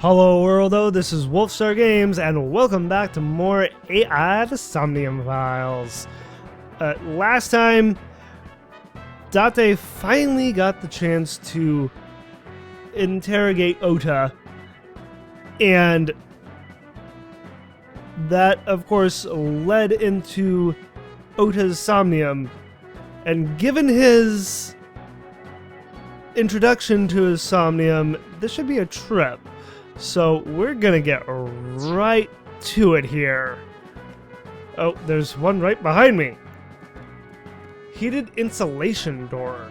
Hello worldo, this is Wolfstar Games, and welcome back to more ABIS Somnium Files. Last time, Date finally got the chance to interrogate Ota, and that, of course, led into Ota's Somnium, and given his introduction to his Somnium, this should be a trip. So we're gonna get right to it here. Oh, there's one right behind me. Heated insulation door.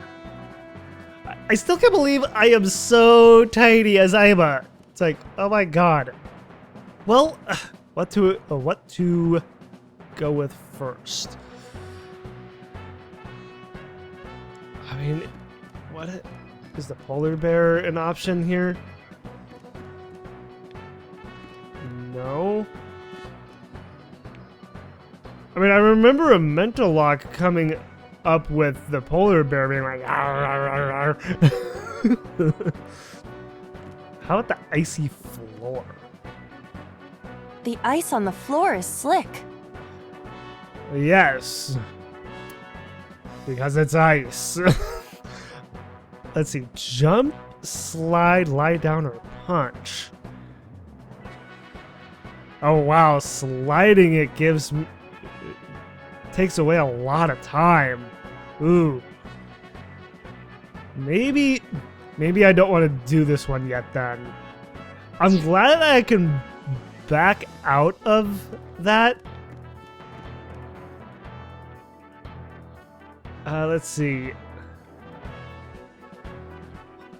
I still can't believe I am so tiny as Aiba. It's like, oh my god. Well, what to go with first? I mean, what is the polar bear an option here? No. I mean, I remember a mental lock coming up with the polar bear being like, "Arr, arr, arr, arr." How about the icy floor? The ice on the floor is slick. Yes. Because it's ice. Let's see. Jump, slide, lie down, or punch. Oh wow, sliding it takes away a lot of time. Ooh. Maybe I don't want to do this one yet then. I'm glad that I can back out of that. Let's see.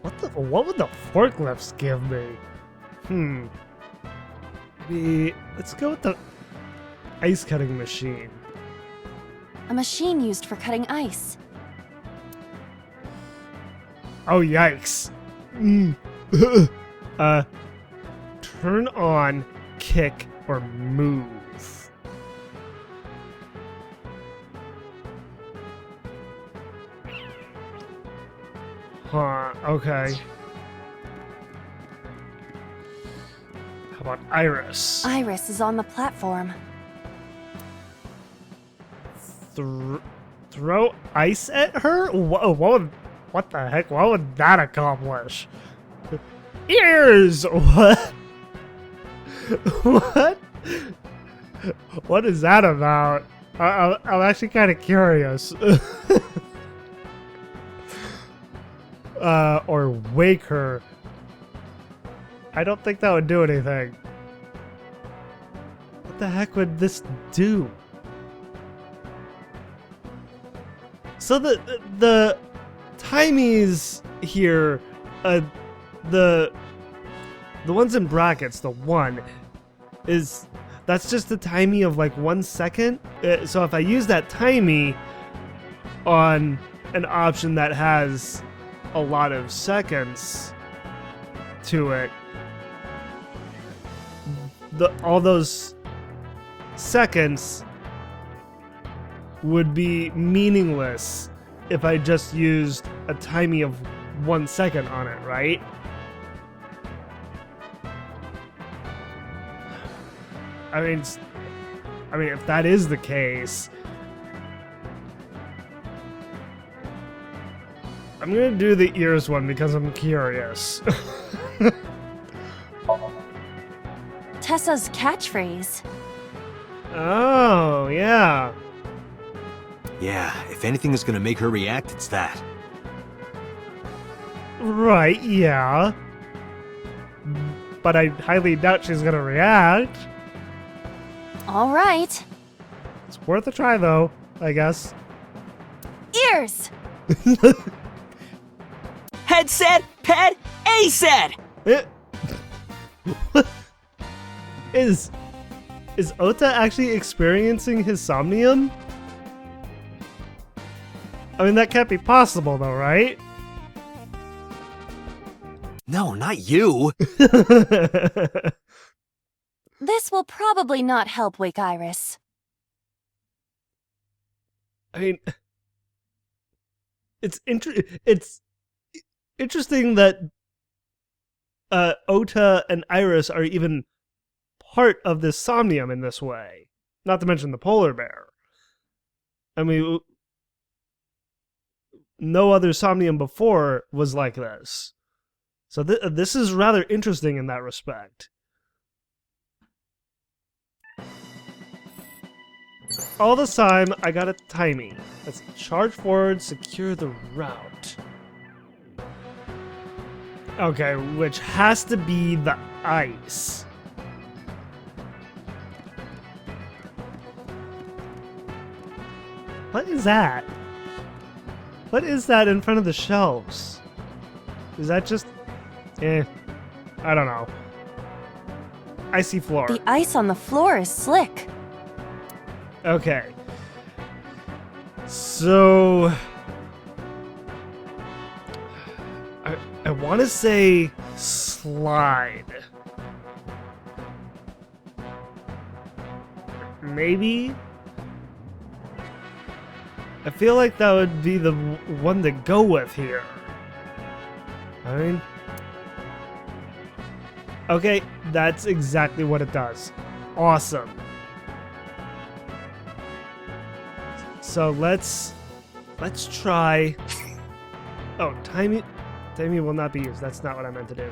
What would the forklifts give me? Let's go with the ice cutting machine. A machine used for cutting ice. Oh, yikes. Turn on, kick, or move. Huh, okay. How about Iris? Iris is on the platform. Throw ice at her? What the heck? What would that accomplish? Ears! What? What? What is that about? I'm actually kind of curious. Or wake her. I don't think that would do anything. What the heck would this do? So the timies here, the ones in brackets, the one that's just a timey of like 1 second. So if I use that timey on an option that has a lot of seconds to it, all those seconds would be meaningless if I just used a timey of 1 second on it, right? I mean, if that is the case, I'm gonna do the ears one because I'm curious. Tessa's catchphrase. Oh, yeah. Yeah, if anything is gonna make her react, it's that. Right, yeah. But I highly doubt she's gonna react. All right. It's worth a try, though, I guess. Ears! Head said, ped, A said! Is Ota actually experiencing his somnium? I mean, that can't be possible, though, right? No, not you! This will probably not help wake Iris. I mean, it's interesting that Ota and Iris are even part of this Somnium in this way. Not to mention the polar bear. I mean, no other Somnium before was like this. So this is rather interesting in that respect. All this time, I got a timey. Let's charge forward, secure the route. Okay, which has to be the ice. What is that? What is that in front of the shelves? Is that just... I don't know. Icy floor. The ice on the floor is slick. Okay. So... I want to say slide. Maybe? I feel like that would be the one to go with here. I mean... Okay, that's exactly what it does. Awesome. So let's try... Oh, timing will not be used. That's not what I meant to do.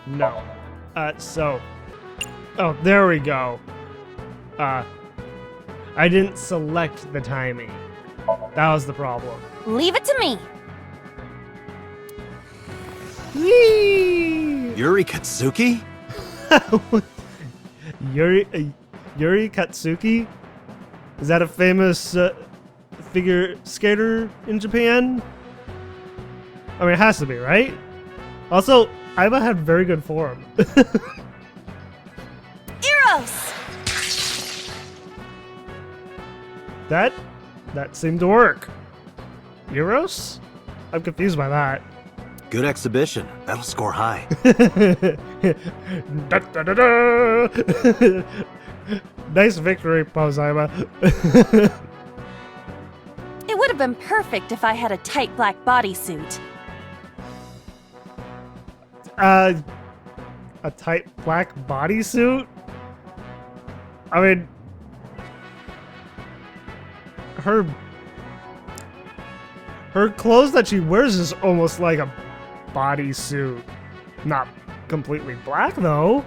No. Oh, there we go. I didn't select the timing. That was the problem. Leave it to me. Whee! Yuri Katsuki? Yuri Katsuki? Is that a famous figure skater in Japan? I mean, it has to be, right? Also, Aiba had very good form. Eros! That seemed to work. Euros? I'm confused by that. Good exhibition. That'll score high. Da, da, da, da. Nice victory pose, Aiba. It would have been perfect if I had a tight black bodysuit. A tight black bodysuit? I mean, her clothes that she wears is almost like a bodysuit. Not completely black, though.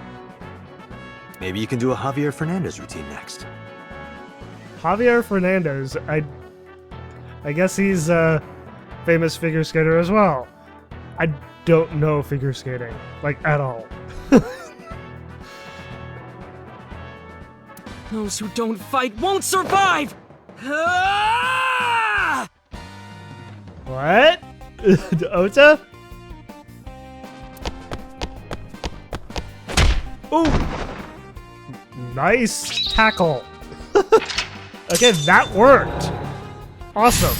Maybe you can do a Javier Fernandez routine next. Javier Fernandez, I guess he's a famous figure skater as well. I don't know figure skating, like, at all. Those who don't fight won't survive! Ah! What? Ota? Ooh! Nice tackle. Okay, that worked. Awesome.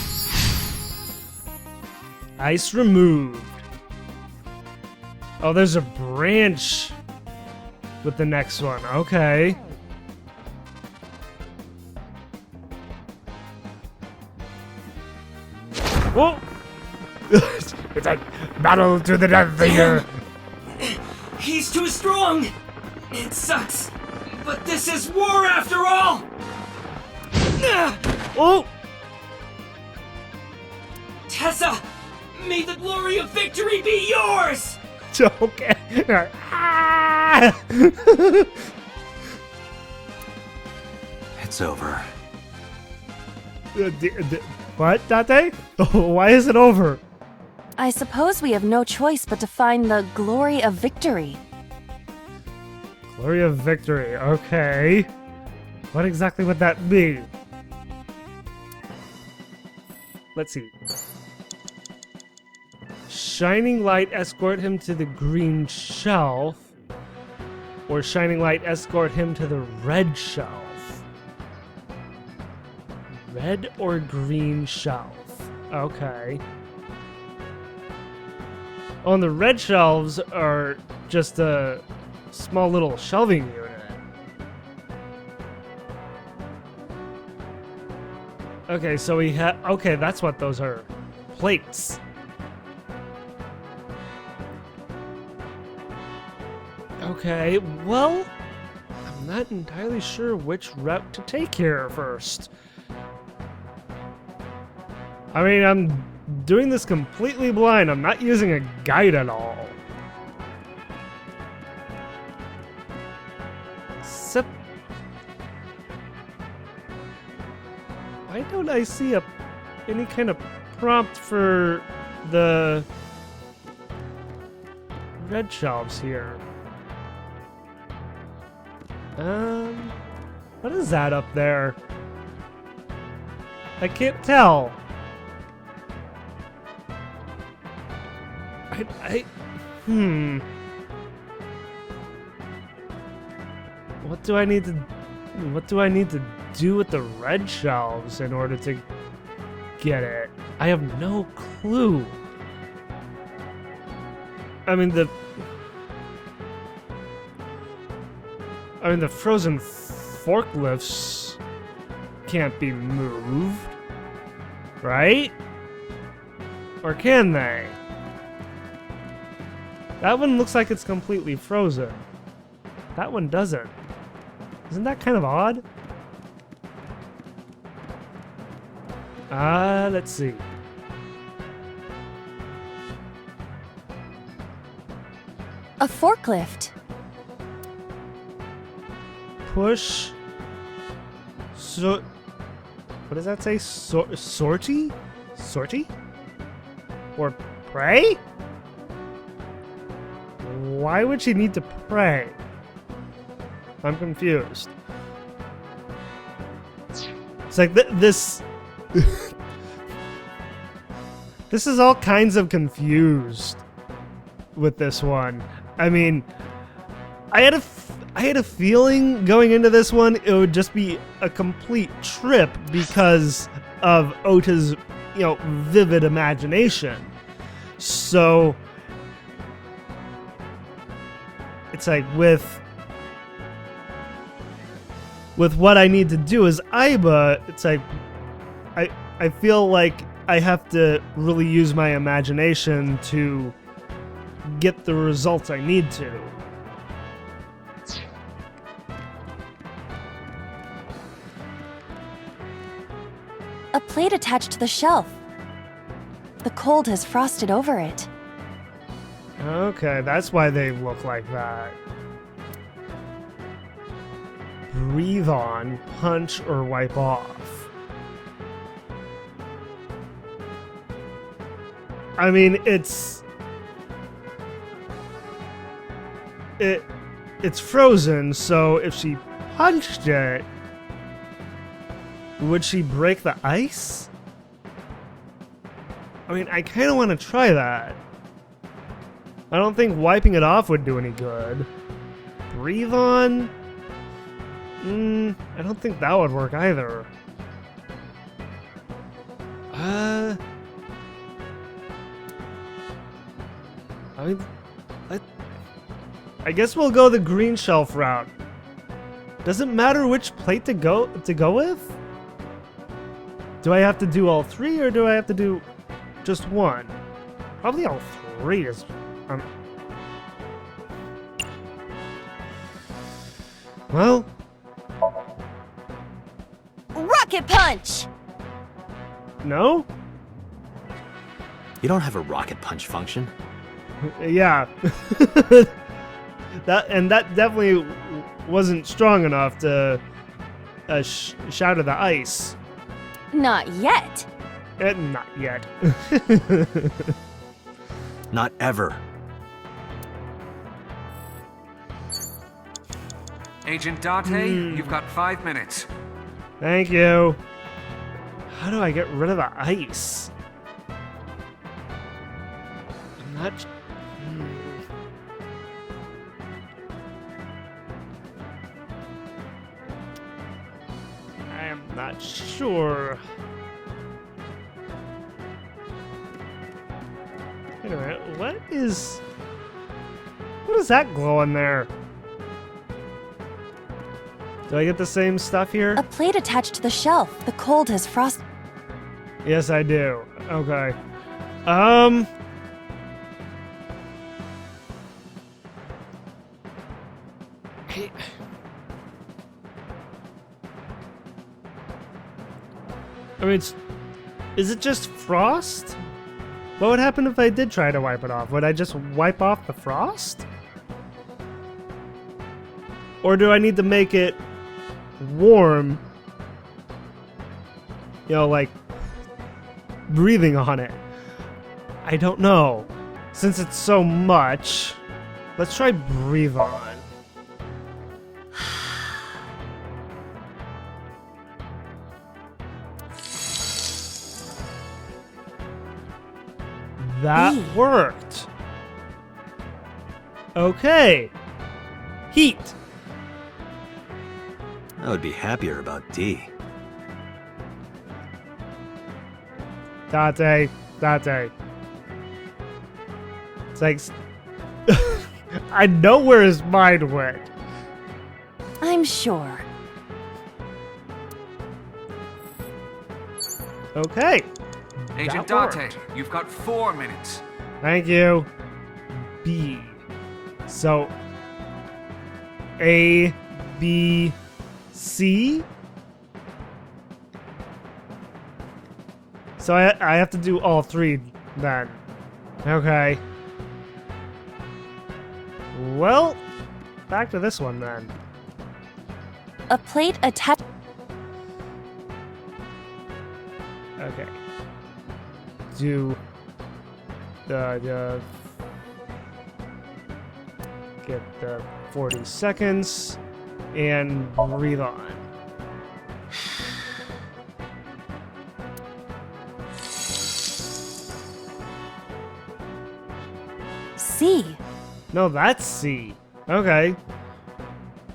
Ice removed. Oh, there's a branch with the next one. Okay. Whoa! It's a battle to the death here. He's too strong! It sucks, but this is war after all! Oh! Tessa, may the glory of victory be yours! Okay. Ah! It's over. What, Date? Why is it over? I suppose we have no choice but to find the glory of victory. Glory of victory, okay. What exactly would that be? Let's see. Shining light escort him to the green shelf, or shining light escort him to the red shelf. Red or green shelf. Okay. On the red shelves are just a small little shelving unit. Okay, so we have... Okay, that's what those are. Plates. Okay, well, I'm not entirely sure which route to take here first. I mean, I'm doing this completely blind. I'm not using a guide at all. Except, why don't I see any kind of prompt for the red shelves here? What is that up there? I can't tell. What do I need to do with the red shelves in order to get it? I have no clue. I mean the frozen forklifts can't be moved, right? Or can they? That one looks like it's completely frozen. That one doesn't. Isn't that kind of odd? Let's see. A forklift. Push. So, what does that say? Sortie? Sortie? Or pray? Why would she need to pray? I'm confused. It's like this. This is all kinds of confused with this one. I mean, I had a feeling going into this one it would just be a complete trip because of Ota's, vivid imagination. So it's like with what I need to do as Aiba, it's like I feel like I have to really use my imagination to get the results I need to. A plate attached to the shelf. The cold has frosted over it. Okay, that's why they look like that. Breathe on, punch, or wipe off. I mean, it's frozen, so if she punched it, would she break the ice? I mean, I kind of want to try that. I don't think wiping it off would do any good. Breathe on? I don't think that would work either. I guess we'll go the green shelf route. Does it matter which plate to go with? Do I have to do all three, or do I have to do just one? Probably all three is... Well... Rocket punch! No? You don't have a rocket punch function. Yeah. that definitely wasn't strong enough to shatter the ice. Not yet. Not yet. Not ever. Agent Date, you've got 5 minutes. Thank you. How do I get rid of the ice? I'm not... I am not sure. Wait a minute, what is that glowing there? Do I get the same stuff here? A plate attached to the shelf. The cold has frosted. Yes, I do. Okay. Okay. I mean, is it just frost? What would happen if I did try to wipe it off? Would I just wipe off the frost? Or do I need to make it warm? You know, like breathing on it. I don't know. Since it's so much, let's try breathe on. That worked. Okay. Heat. I would be happier about D. Date. It's like... I know where his mind went. I'm sure. Okay. Agent That Date, worked. you've got 4 minutes. Thank you. B. So... A, B, C? So I have to do all three then. Okay. Well, back to this one then. A plate attached. Okay. Do the get the 40 seconds and breathe on. C. No, that's C. Okay.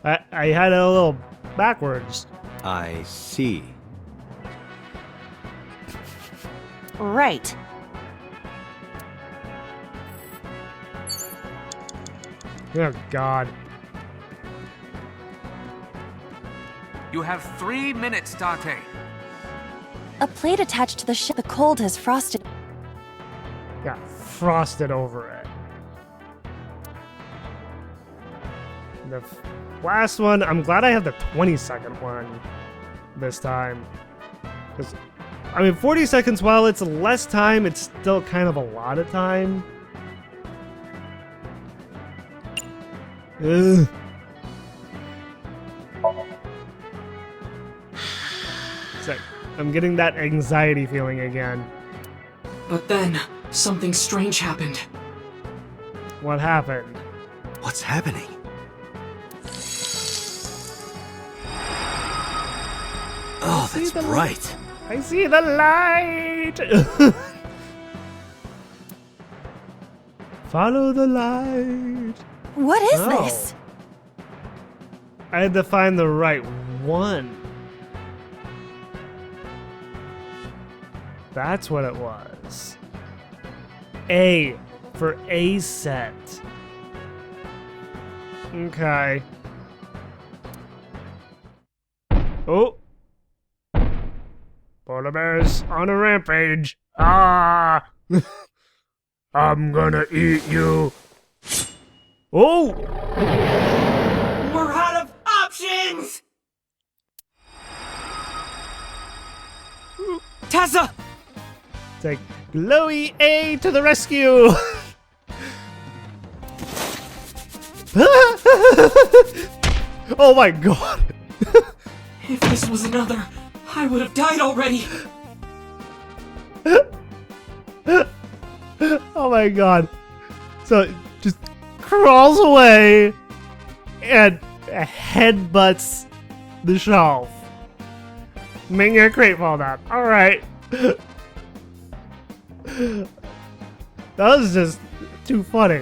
I had it a little backwards. I see. Right. Oh, God. You have 3 minutes, Date. A plate attached to the ship. The cold has frosted. Got frosted over it. The last one, I'm glad I have the 20-second one this time. Because, I mean, 40 seconds, while it's less time, it's still kind of a lot of time. Ugh. It's like, I'm getting that anxiety feeling again. But then, something strange happened. What happened? What's happening? Oh, see that's the bright. I see the light! Follow the light. What is Oh. this? I had to find the right one. That's what it was. A for A set. Okay. Oh. Polar bears on a rampage. Ah! I'm gonna eat you. Oh! We're out of options! Tessa! It's like, Glowy A to the rescue! Oh my god! If this was another, I would have died already. Oh my god. So, it just crawls away and headbutts the shelf. Making a crate fall down. Alright. That was just too funny.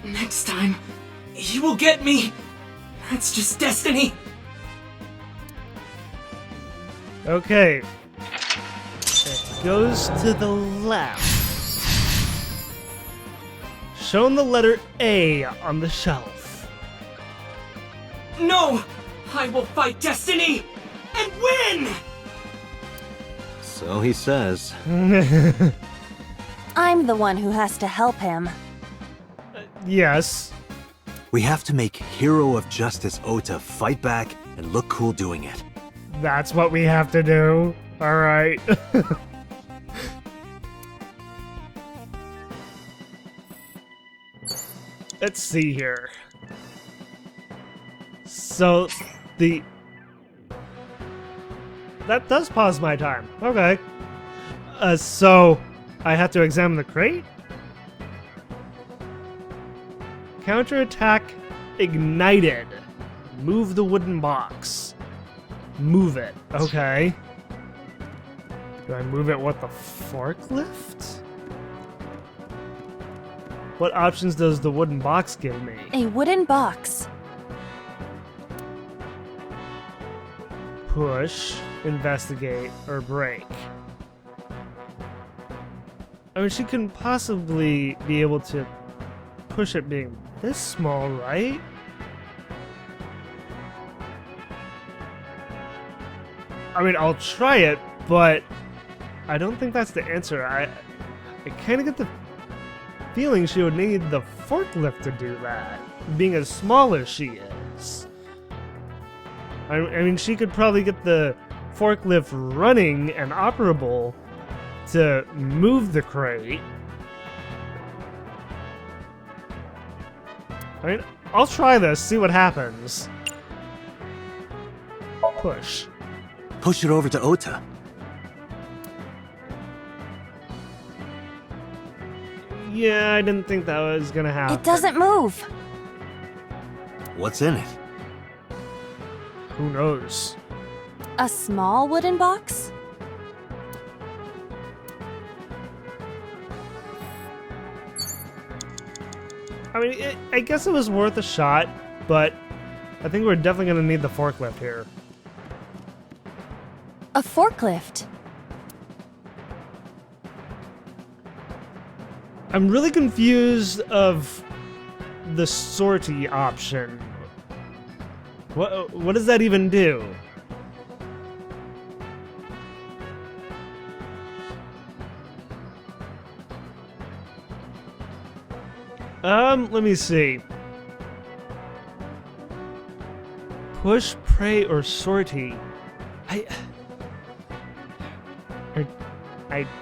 Next time, he will get me. That's just destiny. Okay. It goes to the left. Shown the letter A on the shelf. No! I will fight destiny and win! So he says. I'm the one who has to help him. Yes. We have to make Hero of Justice Ota fight back and look cool doing it. That's what we have to do. All right. Let's see here. So, that does pause my time. Okay. So, I have to examine the crate? Counterattack ignited. Move the wooden box. Move it. Okay. Do I move it with the forklift? What options does the wooden box give me? A wooden box. Push, investigate, or break. I mean, she couldn't possibly be able to push it being this small, right? I mean, I'll try it, but I don't think that's the answer. I kind of get the feeling she would need the forklift to do that, being as small as she is. I mean, she could probably get the forklift running and operable to move the crate. I mean, I'll try this, see what happens. Push. Push it over to Ota. Yeah, I didn't think that was gonna happen. It doesn't move. What's in it? Who knows? A small wooden box? I mean, I guess it was worth a shot, but I think we're definitely gonna need the forklift here. A forklift. I'm really confused of the sortie option. What does that even do? Let me see. Push, pray, or sortie. I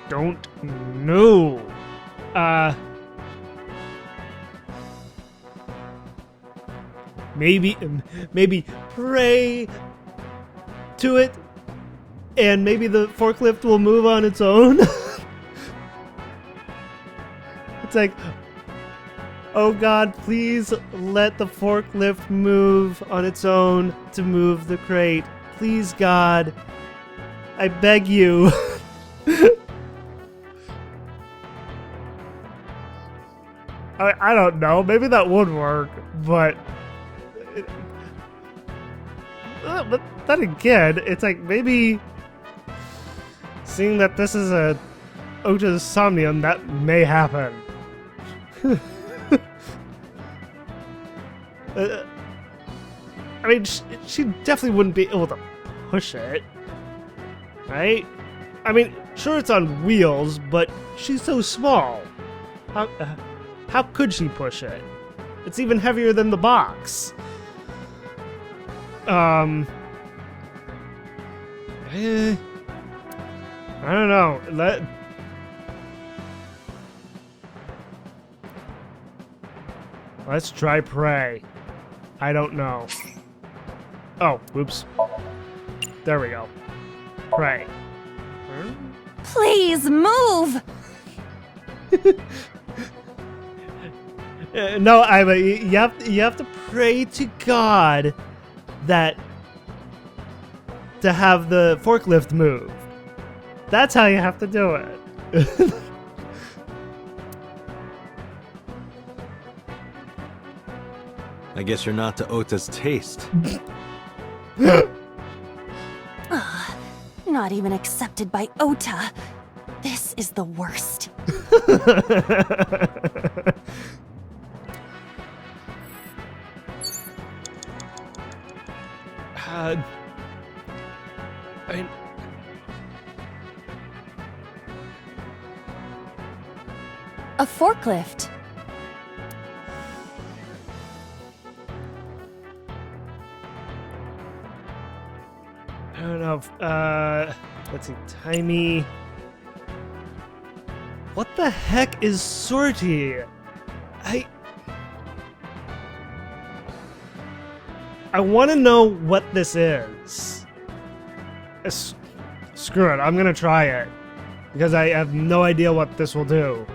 don't know. Maybe pray to it, and maybe the forklift will move on its own. It's like, oh God, please let the forklift move on its own to move the crate. Please, God, I beg you. I don't know. Maybe that would work, but then again, it's like maybe seeing that this is a Ota's Somnium, that may happen. I mean, she definitely wouldn't be able to push it, right? I mean, sure, it's on wheels, but she's so small. How could she push it? It's even heavier than the box. I don't know. Let's try pray. I don't know. Oh, whoops. There we go. Pray. Please move! No, you have to pray to God that to have the forklift move. That's how you have to do it. I guess you're not to Ota's taste. Not even accepted by Ota. This is the worst. A forklift. I don't know. Let's see. Timey. What the heck is Sortie? I want to know what this is. Screw it. I'm gonna try it because I have no idea what this will do.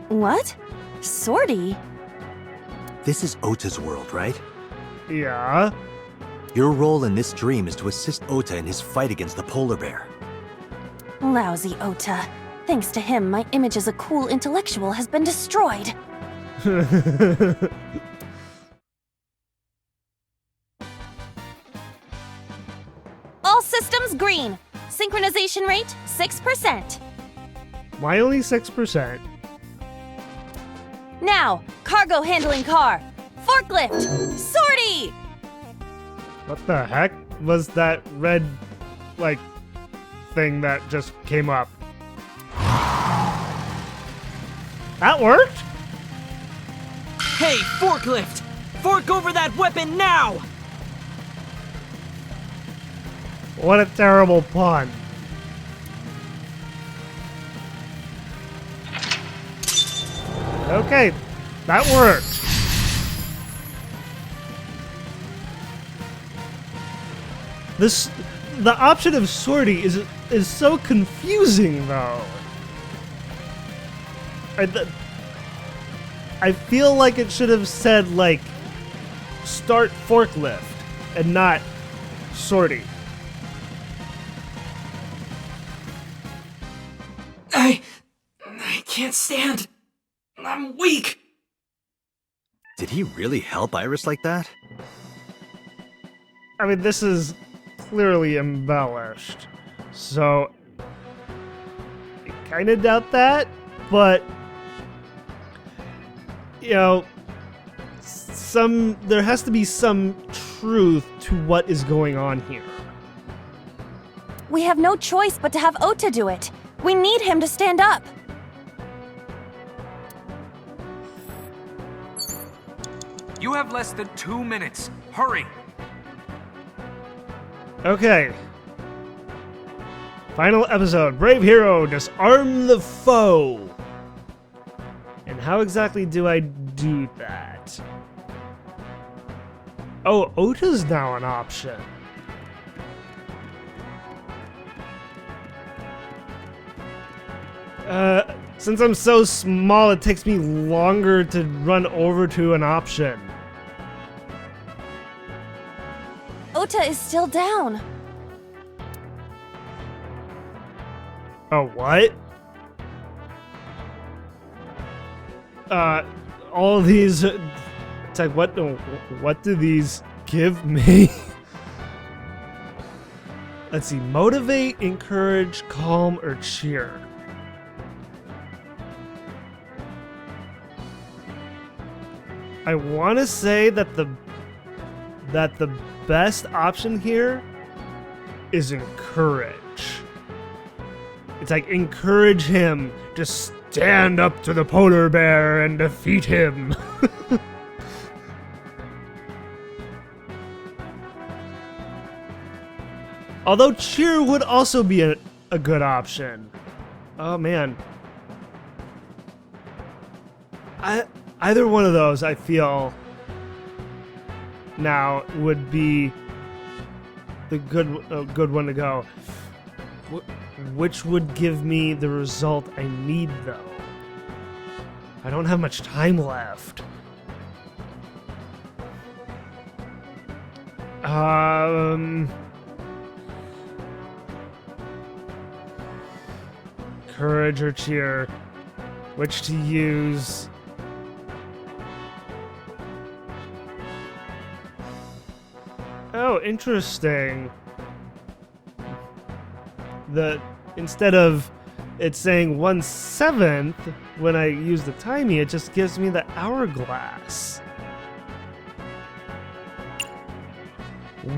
What? Sortie? This is Ota's world, right? Yeah. Your role in this dream is to assist Ota in his fight against the polar bear. Lousy Ota. Thanks to him, my image as a cool intellectual has been destroyed. All systems green. Synchronization rate 6%. Why only 6%? Now, cargo handling car. Forklift. Sortie! What the heck was that red, like, thing that just came up? That worked? Hey, forklift! Fork over that weapon now! What a terrible pun. Okay, that worked. The option of Sortie is so confusing though. I feel like it should have said like start forklift and not Sortie. I can't stand. I'm weak. Did he really help Iris like that? I mean, this is clearly embellished, so I kind of doubt that, but you know, there has to be some truth to what is going on here. We have no choice but to have Ota do it. We need him to stand up. You have less than 2 minutes. Hurry! Okay. Final episode. Brave hero, disarm the foe. And how exactly do I do that? Oh, Ota's now an option. Since I'm so small, it takes me longer to run over to an option. Ota is still down. Oh, what? All of these... It's like, what do these give me? Let's see. Motivate, encourage, calm, or cheer. I want to say that the best option here is encourage. It's like encourage him to stand up to the polar bear and defeat him. Although cheer would also be a good option. Oh man. Either one of those, I feel, now would be the good one to go. Which would give me the result I need, though? I don't have much time left. Courage or cheer? Which to use? Oh, interesting. Instead of it saying 1/7 when I use the timey, it just gives me the hourglass.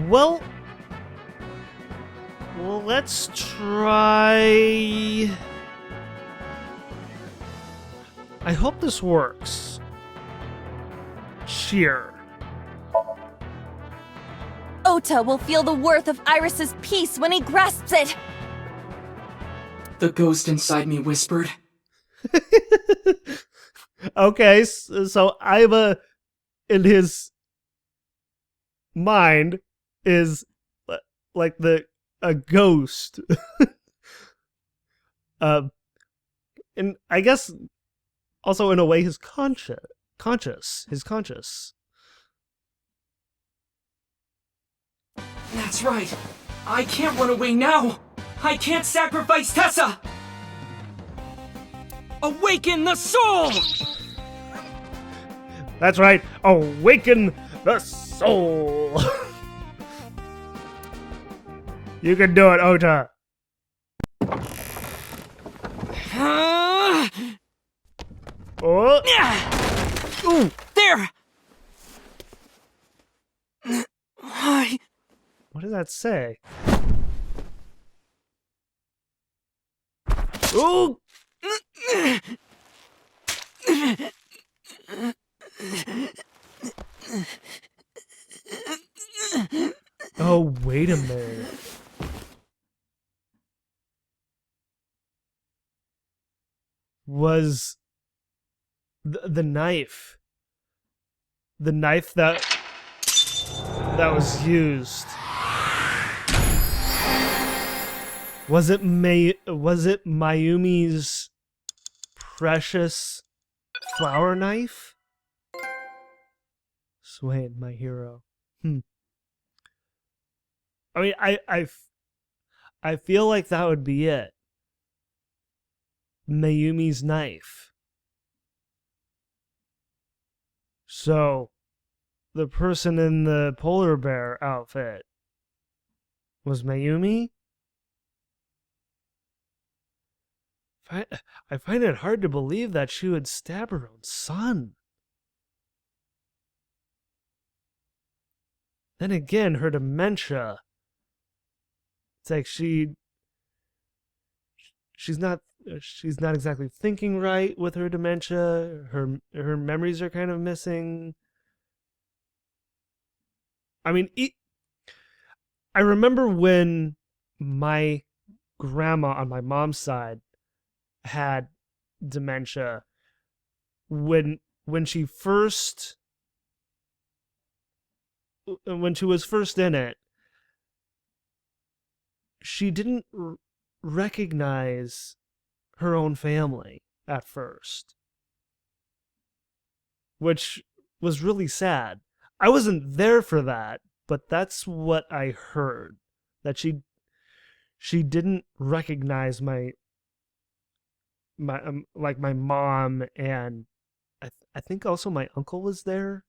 Well, let's try. I hope this works. Ota will feel the worth of Iris's peace when he grasps it. The ghost inside me whispered. Okay, so Aiba, in his mind, is like a ghost. And I guess also in a way he's conscious. That's right. I can't run away now. I can't sacrifice Tessa. Awaken the soul! That's right. Awaken the soul. You can do it, Ota. Oh. Ooh. There! Why? What does that say? Ooh. Oh, wait a minute. Was the knife that was used, was it Mayumi's precious flower knife? Swain, my hero. I mean, I feel like that would be it. Mayumi's knife. So, the person in the polar bear outfit was Mayumi? I find it hard to believe that she would stab her own son. Then again, her dementia. It's like she's not exactly thinking right with her dementia. Her memories are kind of missing. I mean, I remember when my grandma on my mom's side had dementia. When she was first in it, she didn't recognize her own family at first, which was really sad. I wasn't there for that, but that's what I heard, that she didn't recognize my mom, and I think also my uncle was there.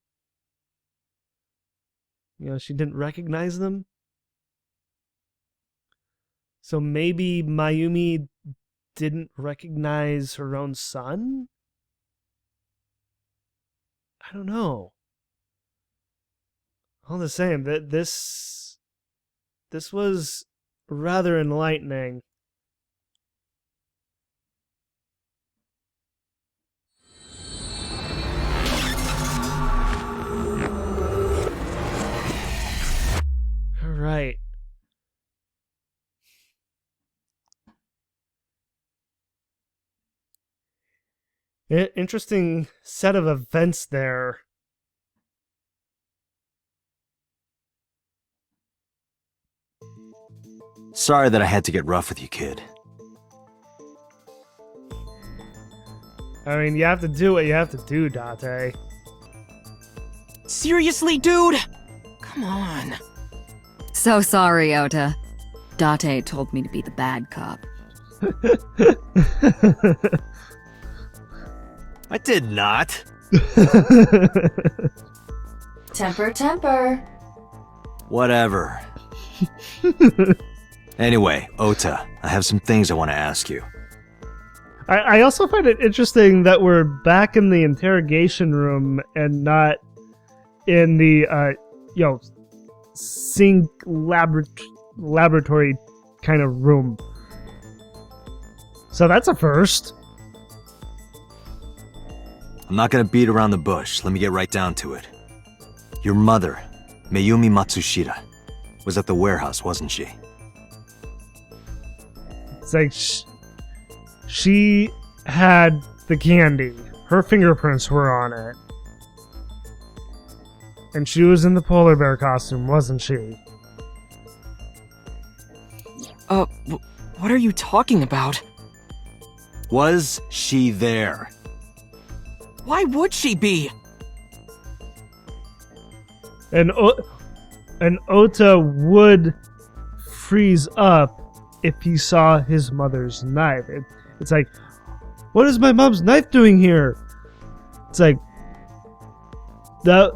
You know, she didn't recognize them. So maybe Mayumi didn't recognize her own son? I don't know. All the same, this was rather enlightening. All right. Interesting set of events there. Sorry that I had to get rough with you, kid. I mean, you have to do what you have to do, Date. Seriously, dude? Come on. So sorry, Ota. Date told me to be the bad cop. I did not. Temper. Whatever. Anyway, Ota, I have some things I want to ask you. I also find it interesting that we're back in the interrogation room and not in the sync laboratory kind of room. So that's a first. I'm not gonna beat around the bush. Let me get right down to it. Your mother, Mayumi Matsushita. was at the warehouse, wasn't she? It's like she had the candy. Her fingerprints were on it. And she was in the polar bear costume, wasn't she? What are you talking about? Was she there? Why would she be? And Ota would freeze up if he saw his mother's knife. It's like, what is my mom's knife doing here? It's like, that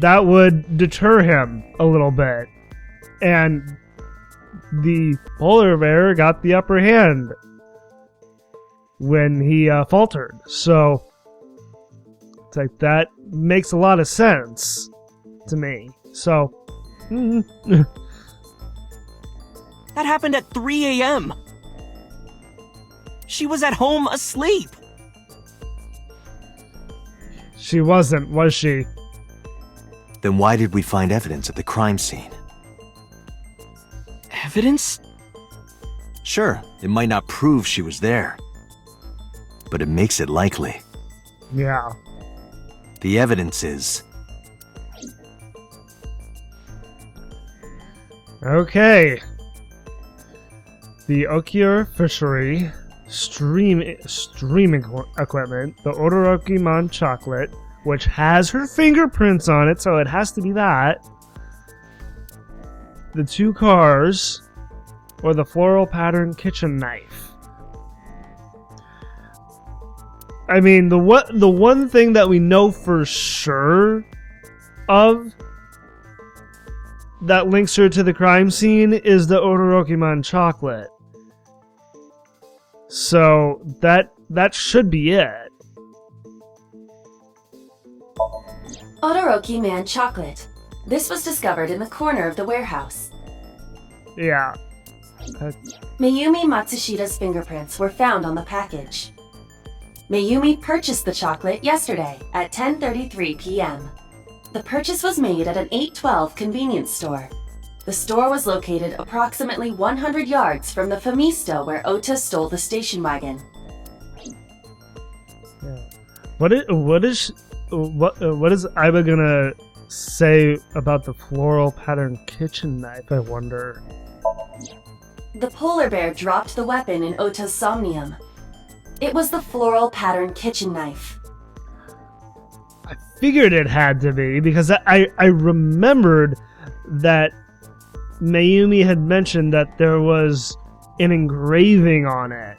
would deter him a little bit. And the polar bear got the upper hand when he faltered. So it's like, that makes a lot of sense to me. So That happened at 3 a.m. She was at home asleep. she wasn't, was she? Then why did we find evidence at the crime scene? Evidence? Sure, it might not prove she was there, but it makes it likely. Yeah. The evidence is... Okay. The Okiura Fishery streaming equipment, the Odoroki-man chocolate, which has her fingerprints on it, so it has to be that. The 2 cars, or the floral pattern kitchen knife. I mean, the one thing that we know for sure of that links her to the crime scene is the Odoroki-man chocolate. So that should be it. Odoroki-man chocolate. This was discovered in the corner of the warehouse. Yeah. Mayumi Matsushita's fingerprints were found on the package. Mayumi purchased the chocolate yesterday at 10:33 p.m. The purchase was made at an 812 convenience store. The store was located approximately 100 yards from the Famisto where Ota stole the station wagon. Yeah. What is Aiba gonna say about the floral pattern kitchen knife, I wonder? The polar bear dropped the weapon in Ota's somnium. It was the floral pattern kitchen knife. I figured it had to be, because I remembered that Mayumi had mentioned that there was an engraving on it.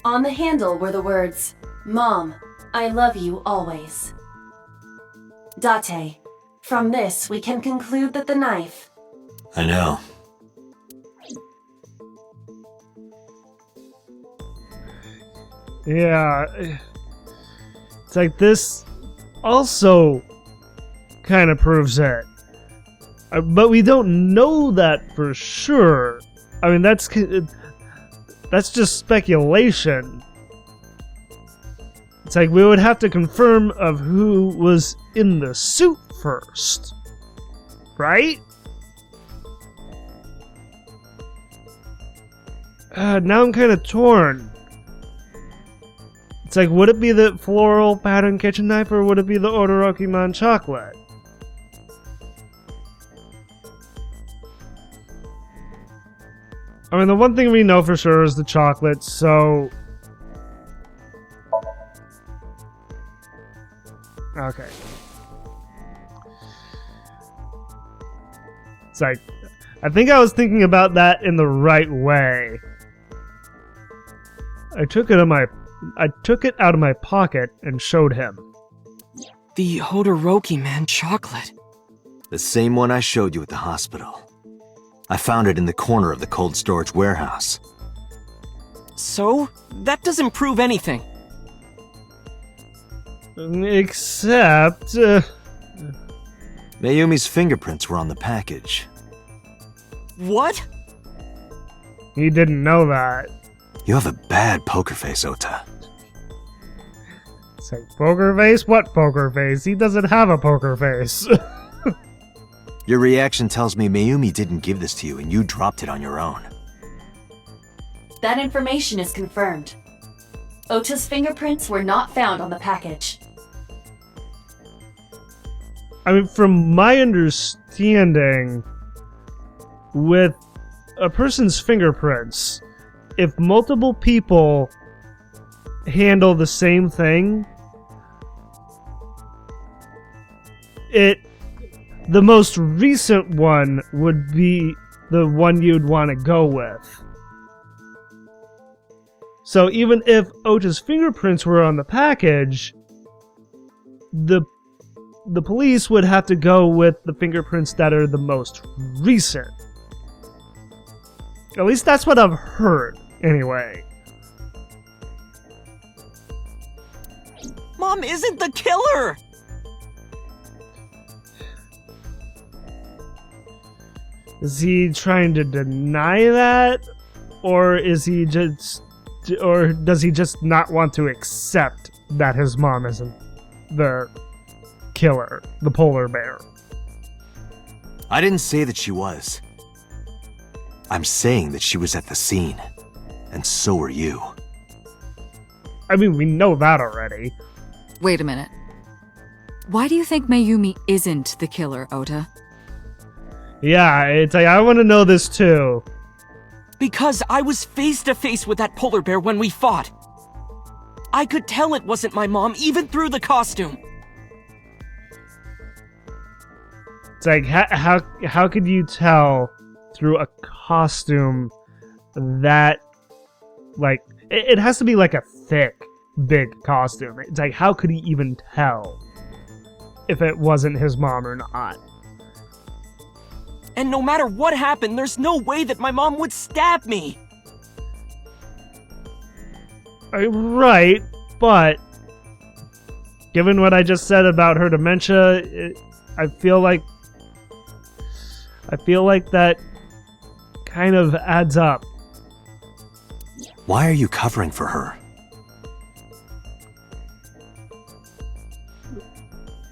On the handle were the words, "Mom, I love you always." Date. From this, we can conclude that the knife... I know. Yeah. It's like this also kind of proves it. But we don't know that for sure. I mean, that's just speculation. It's like we would have to confirm of who was in the suit first. Right? Now I'm kind of torn. It's like, would it be the floral pattern kitchen knife or would it be the Odoroki-man chocolate? I mean, the one thing we know for sure is the chocolate, so... Okay. It's like, I think I was thinking about that in the right way. I took it out of my pocket and showed him. The Odoroki-man chocolate. The same one I showed you at the hospital. I found it in the corner of the cold storage warehouse. So? That doesn't prove anything. Except... Mayumi's fingerprints were on the package. What? He didn't know that. You have a bad poker face, Ota. It's like, poker face? What poker face? He doesn't have a poker face. Your reaction tells me Mayumi didn't give this to you and you dropped it on your own. That information is confirmed. Ota's fingerprints were not found on the package. I mean, from my understanding, with a person's fingerprints, if multiple people handle the same thing, the most recent one would be the one you'd want to go with. So even if Ota's fingerprints were on the package, the police would have to go with the fingerprints that are the most recent. At least that's what I've heard, anyway. Mom isn't the killer! Is he trying to deny that? Or is he just... Or does he just not want to accept that his mom isn't the killer, the polar bear? I didn't say that she was. I'm saying that she was at the scene. And so were you. I mean, we know that already. Wait a minute. Why do you think Mayumi isn't the killer, Ota? Yeah, it's like, I want to know this too. Because I was face to face with that polar bear when we fought. I could tell it wasn't my mom, even through the costume. It's like, how could you tell through a costume that, like, it has to be like a thick, big costume. It's like, how could he even tell if it wasn't his mom or not? And no matter what happened, there's no way that my mom would stab me. Right, but given what I just said about her dementia, I feel like that kind of adds up. Why are you covering for her?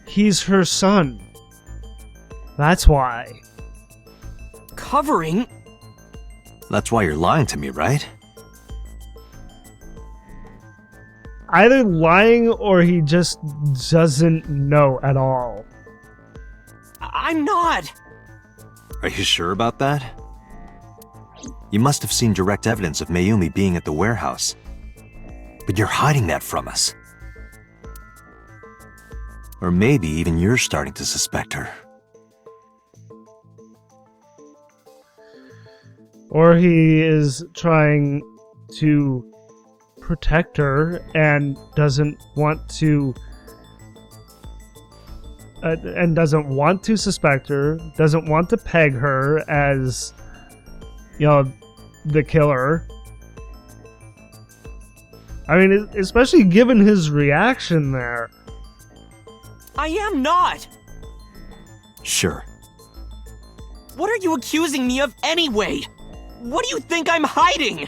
He's her son. That's why. Covering? That's why you're lying to me, right? Either lying or he just doesn't know at all. I'm not! Are you sure about that? You must have seen direct evidence of Mayumi being at the warehouse. But you're hiding that from us. Or maybe even you're starting to suspect her. Or he is trying to protect her and doesn't want to suspect her, doesn't want to peg her as, you know, the killer. I mean, especially given his reaction there. I am not! Sure. What are you accusing me of anyway? What do you think I'm hiding?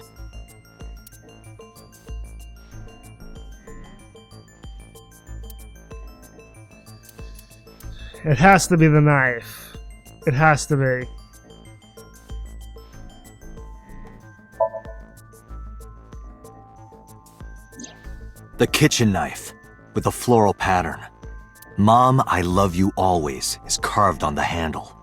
It has to be the knife. It has to be. The kitchen knife with a floral pattern. Mom, I love you always is carved on the handle.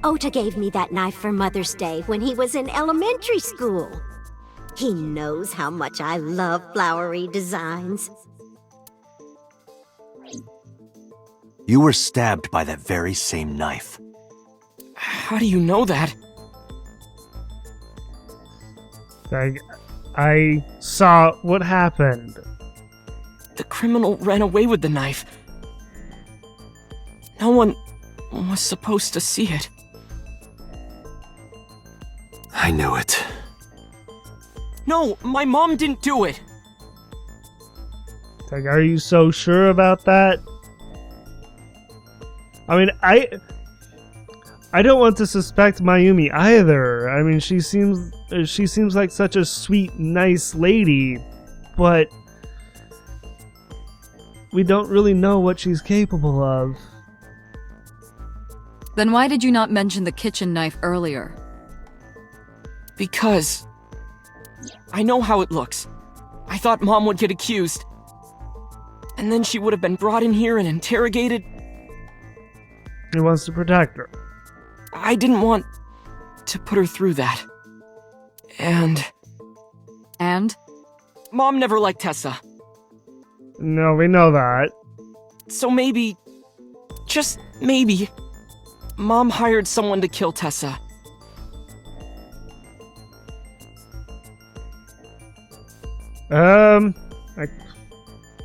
Ota gave me that knife for Mother's Day when he was in elementary school. He knows how much I love flowery designs. You were stabbed by that very same knife. How do you know that? I saw what happened. The criminal ran away with the knife. No one was supposed to see it. I knew it. No, my mom didn't do it. Like, are you so sure about that? I mean, I don't want to suspect Mayumi either. I mean, she seems like such a sweet, nice lady, but we don't really know what she's capable of. Then why did you not mention the kitchen knife earlier? Because I know how it looks. I thought Mom would get accused. And then she would have been brought in here and interrogated. He wants to protect her. I didn't want to put her through that. And Mom never liked Tessa. No, we know that. So maybe, just maybe, Mom hired someone to kill Tessa.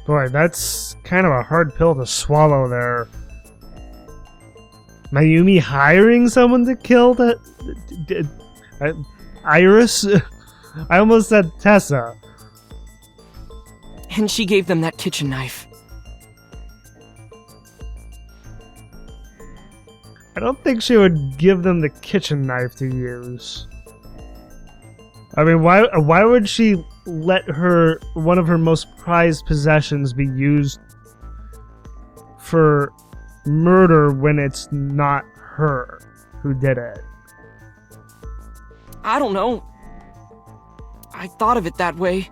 Boy, that's kind of a hard pill to swallow there. Mayumi hiring someone to kill Iris? I almost said Tessa. And she gave them that kitchen knife. I don't think she would give them the kitchen knife to use. I mean, why would she let one of her most prized possessions be used for murder when it's not her who did it? I don't know. I thought of it that way.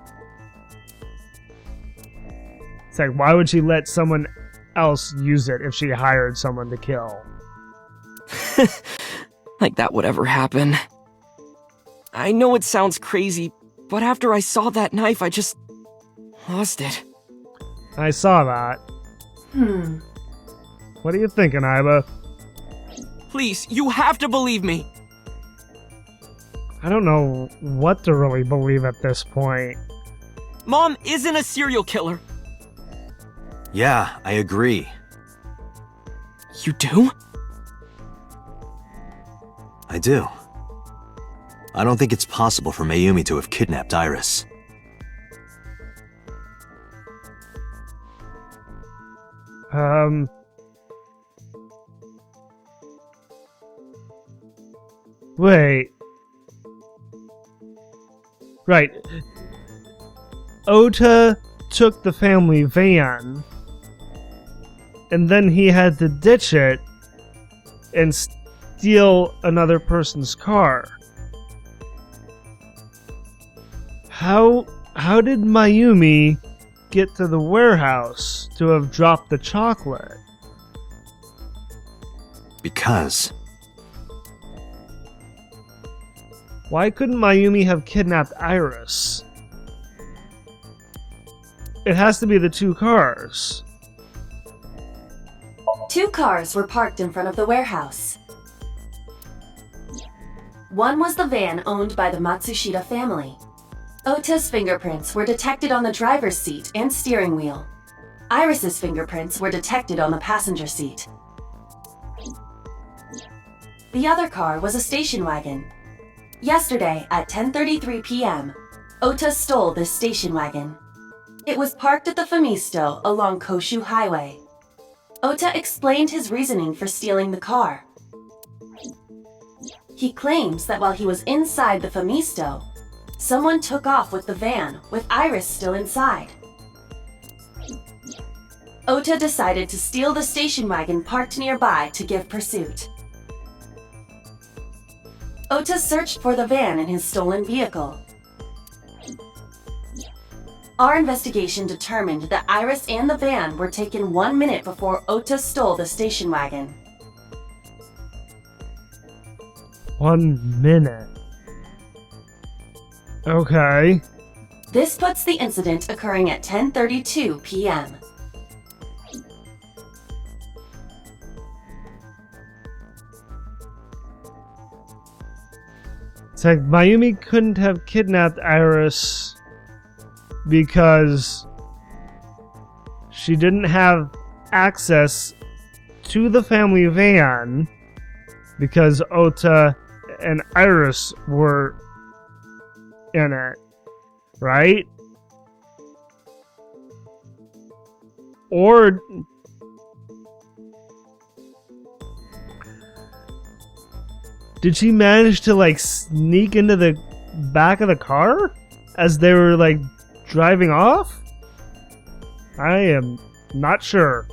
It's like, why would she let someone else use it if she hired someone to kill? Like that would ever happen. I know it sounds crazy, but after I saw that knife, I just lost it. I saw that. What are you thinking, Iba? Please, you have to believe me. I don't know what to really believe at this point. Mom isn't a serial killer. Yeah, I agree. You do? I do. I don't think it's possible for Mayumi to have kidnapped Iris. Wait. Right. Ota took the family van, and then he had to ditch it and steal another person's car. How did Mayumi get to the warehouse to have dropped the chocolate? Because Why couldn't Mayumi have kidnapped Iris? It has to be the two cars. 2 cars were parked in front of the warehouse. One was the van owned by the Matsushita family. Ota's fingerprints were detected on the driver's seat and steering wheel. Iris's fingerprints were detected on the passenger seat. The other car was a station wagon. Yesterday at 10:33 p.m., Ota stole this station wagon. It was parked at the Famisto along Koshu Highway. Ota explained his reasoning for stealing the car. He claims that while he was inside the Famisto, someone took off with the van with Iris still inside. Ota decided to steal the station wagon parked nearby to give pursuit. Ota searched for the van in his stolen vehicle. Our investigation determined that Iris and the van were taken 1 minute before Ota stole the station wagon. 1 minute. Okay. This puts the incident occurring at 10:32 p.m. It's like Mayumi couldn't have kidnapped Iris because she didn't have access to the family van because Ota and Iris were in it, right? Or did she manage to like sneak into the back of the car as they were like driving off? I am Not sure.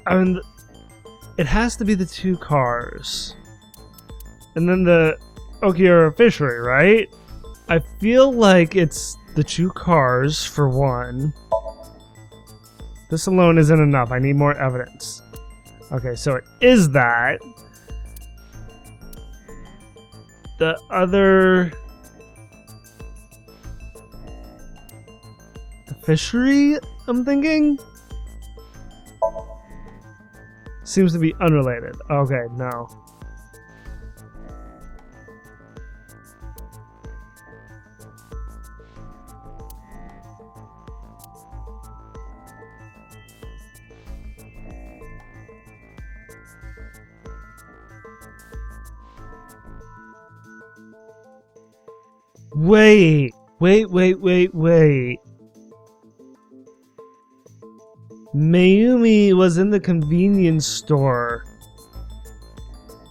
I mean, it has to be the 2 cars. And then the Okiura fishery, right? I feel like it's the 2 cars, for one. This alone isn't enough. I need more evidence. Okay, so it is that. The other... The fishery, I'm thinking? Seems to be unrelated. Okay, no. Wait. Mayumi was in the convenience store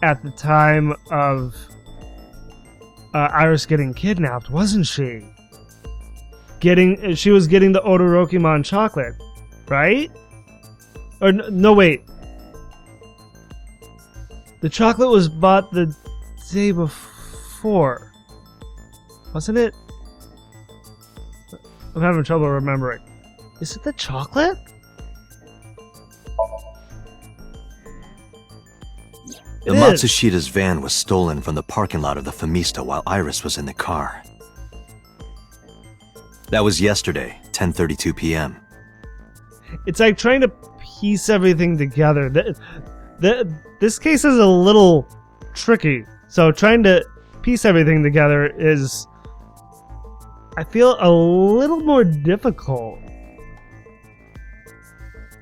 at the time of Iris getting kidnapped, wasn't she? She was getting the Odoroki-man chocolate, right? Or no, wait. The chocolate was bought the day before, wasn't it? I'm having trouble remembering. Is it the chocolate? The Matsushita's van was stolen from the parking lot of the Famista while Iris was in the car. That was yesterday, 10:32 p.m. It's like trying to piece everything together. This case is a little tricky. So trying to piece everything together is, I feel, a little more difficult.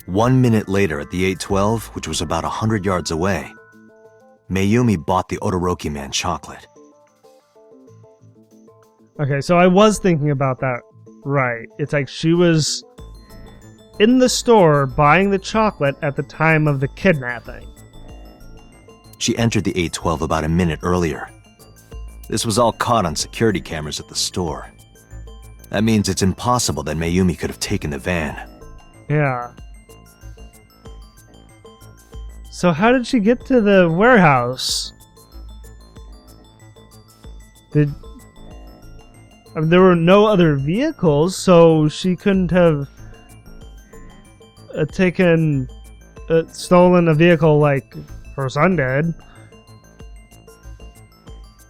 1 minute later at the 812, which was about 100 yards away, Mayumi bought the Odoroki-man chocolate. Okay, so I was thinking about that right. It's like she was in the store buying the chocolate at the time of the kidnapping. She entered the 812 about a minute earlier. This was all caught on security cameras at the store. That means it's impossible that Mayumi could have taken the van. Yeah. So how did she get to the warehouse? There were no other vehicles, so she couldn't have stolen a vehicle like her son did.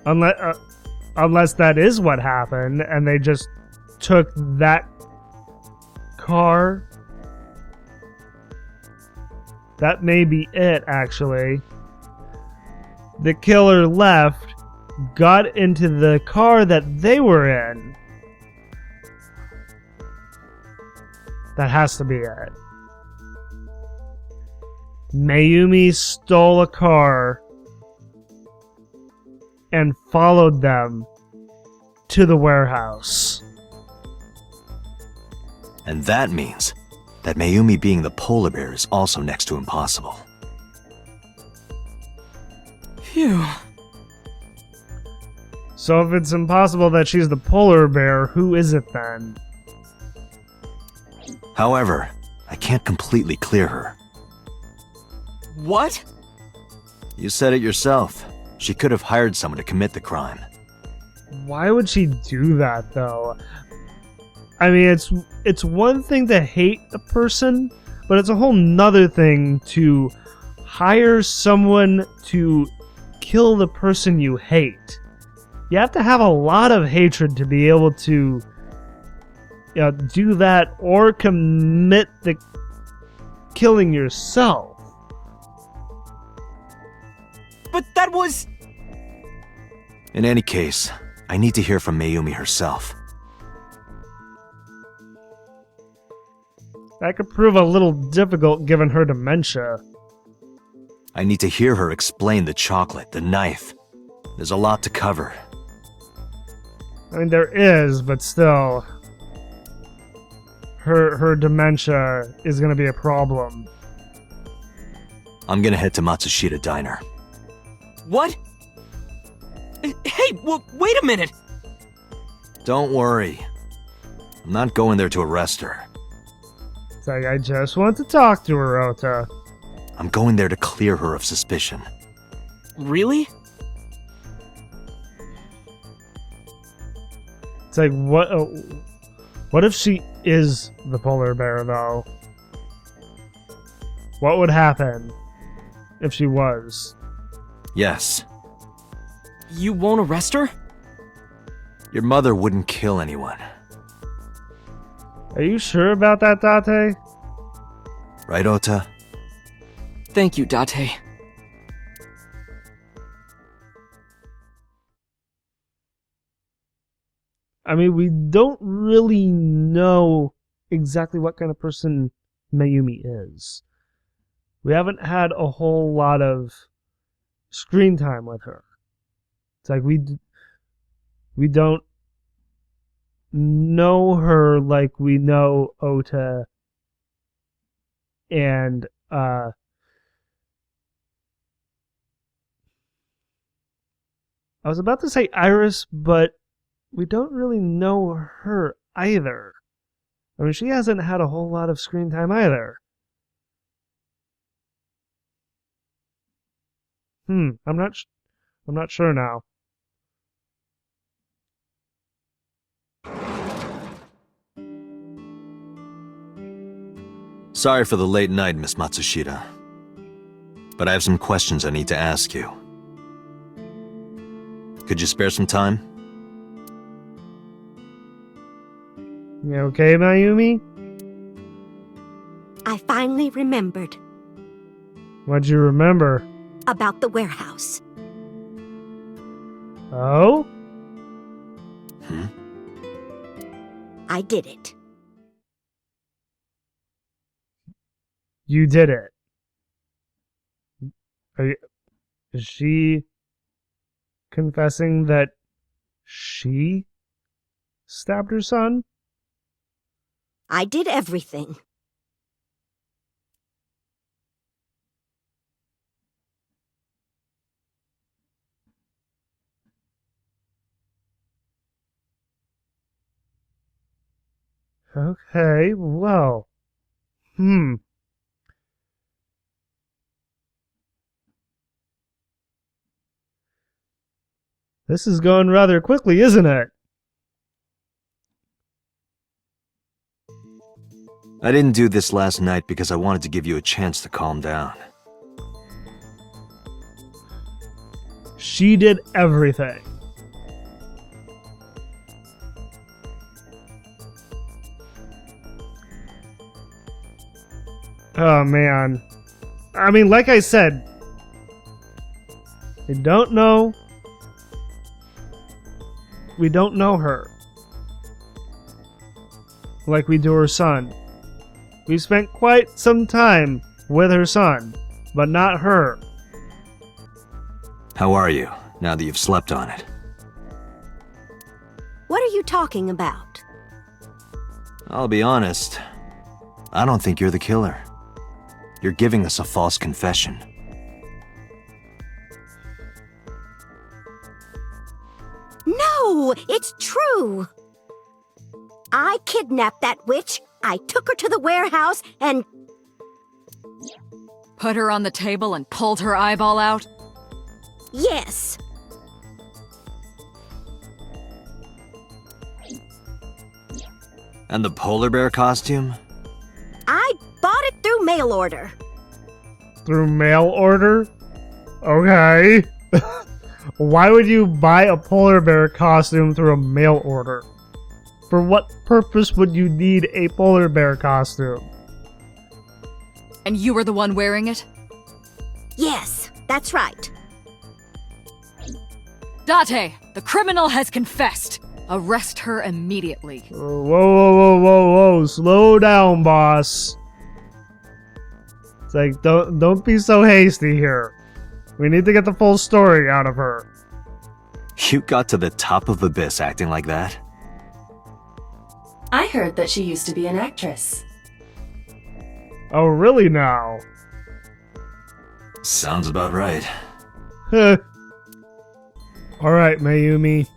Unless that is what happened, and they just took that car. That may be it, actually. The killer left, got into the car that they were in. That has to be it. Mayumi stole a car and followed them to the warehouse. And that means that Mayumi being the polar bear is also next to impossible. Phew. So if it's impossible that she's the polar bear, who is it then? However, I can't completely clear her. What? You said it yourself. She could have hired someone to commit the crime. Why would she do that, though? I mean, it's one thing to hate a person, but it's a whole nother thing to hire someone to kill the person you hate. You have to have a lot of hatred to be able to do that or commit the killing yourself. But that was... In any case, I need to hear from Mayumi herself. That could prove a little difficult given her dementia. I need to hear her explain the chocolate, the knife. There's a lot to cover. I mean, there is, but still, her dementia is going to be a problem. I'm gonna head to Matsushita Diner. What? Hey, wait a minute! Don't worry. I'm not going there to arrest her. It's like, I just want to talk to her, Ota. I'm going there to clear her of suspicion. Really? It's like, what if she is the polar bear, though? What would happen if she was? Yes. You won't arrest her? Your mother wouldn't kill anyone. Are you sure about that, Date? Right, Ota? Thank you, Date. I mean, we don't really know exactly what kind of person Mayumi is. We haven't had a whole lot of screen time with her. It's like we don't know her like we know Ota and I was about to say Iris, but we don't really know her either. I mean, she hasn't had a whole lot of screen time either. I'm not sure now. Sorry for the late night, Miss Matsushita. But I have some questions I need to ask you. Could you spare some time? You okay, Mayumi? I finally remembered What'd you remember? about the warehouse. Oh? I did it. You did it. Is she confessing that she stabbed her son? I did everything. Okay, well. This is going rather quickly, isn't it? I didn't do this last night because I wanted to give you a chance to calm down. She did everything. Oh, man. I mean, like I said, we don't know her like we do her son. We spent quite some time with her son, but not her. How are you, now that you've slept on it? What are you talking about? I'll be honest. I don't think you're the killer. You're giving us a false confession. No, it's true. I kidnapped that witch. I took her to the warehouse and... Put her on the table and pulled her eyeball out? Yes. And the polar bear costume? I bought it through mail order. Through mail order? Okay. Why would you buy a polar bear costume through a mail order? For what purpose would you need a polar bear costume? And you were the one wearing it? Yes, that's right. Date, the criminal has confessed. Arrest her immediately. Whoa. Slow down, boss. It's like, don't be so hasty here. We need to get the full story out of her. You got to the top of ABIS acting like that? I heard that she used to be an actress. Oh, really now? Sounds about right. Alright, Mayumi.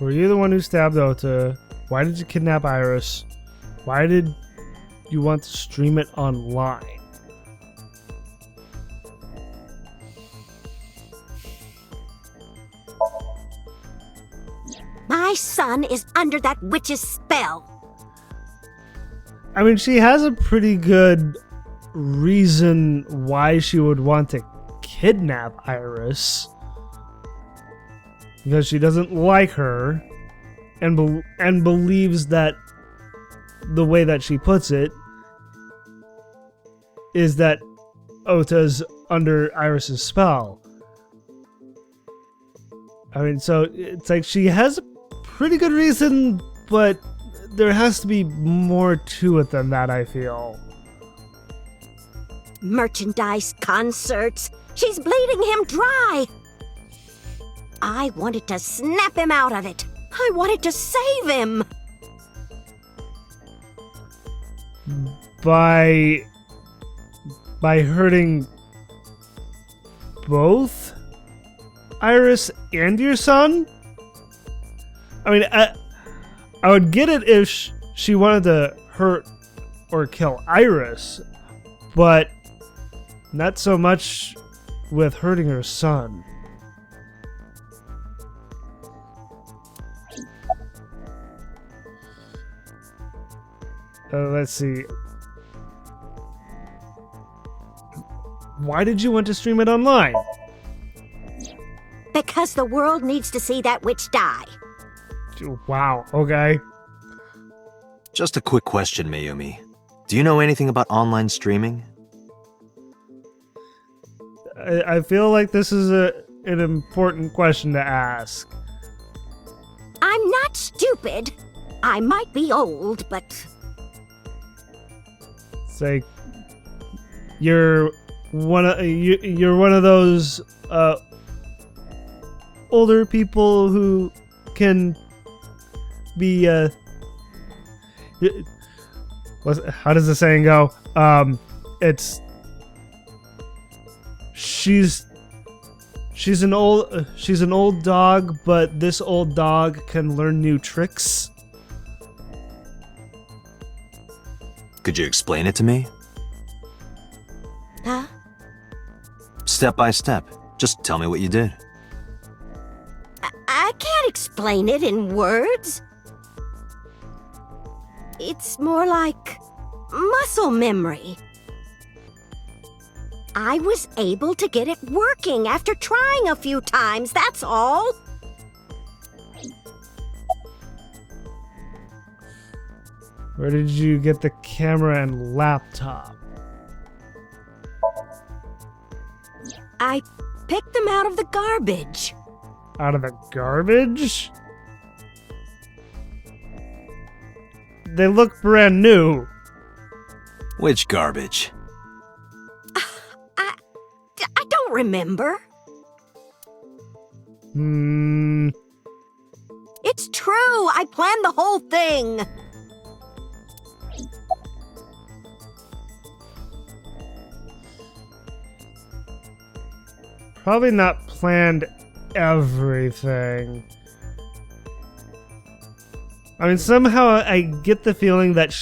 Were you the one who stabbed Ota? Why did you kidnap Iris? Why did you want to stream it online? My son is under that witch's spell. I mean, she has a pretty good reason why she would want to kidnap Iris. Because she doesn't like her and believes that the way that she puts it is that Ota's under Iris's spell. I mean, so it's like she has a pretty good reason, but there has to be more to it than that, I feel. Merchandise, concerts. She's bleeding him dry. I wanted to snap him out of it. I wanted to save him. By hurting both Iris and your son? I mean, I would get it if she wanted to hurt or kill Iris, but not so much with hurting her son. Let's see. Why did you want to stream it online? Because the world needs to see that witch die. Wow, okay. Just a quick question, Mayumi. Do you know anything about online streaming? I feel like this is an important question to ask. I'm not stupid. I might be old, but... It's like you're one of those older people who can be how does the saying go? It's she's an old dog, but this old dog can learn new tricks. Could you explain it to me? Huh? Step by step. Just tell me what you did. I can't explain it in words. It's more like muscle memory. I was able to get it working after trying a few times, that's all. Where did you get the camera and laptop? I picked them out of the garbage. Out of the garbage? They look brand new. Which garbage? I don't remember. It's true. I planned the whole thing. Probably not planned everything. I mean, somehow I get the feeling that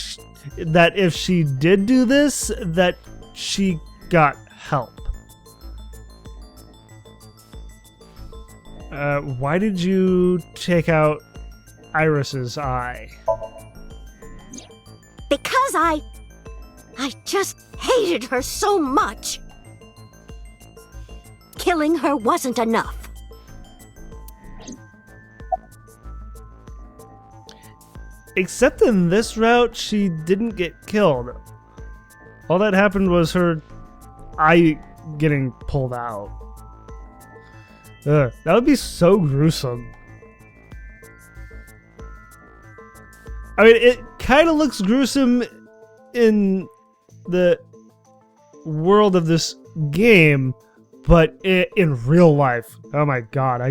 that if she did do this, that she got help. Why did you take out Iris's eye? Because I just hated her so much. Killing her wasn't enough. Except in this route, she didn't get killed. All that happened was her eye getting pulled out. Ugh, that would be so gruesome. I mean, it kind of looks gruesome in the world of this game, but in real life, oh my god,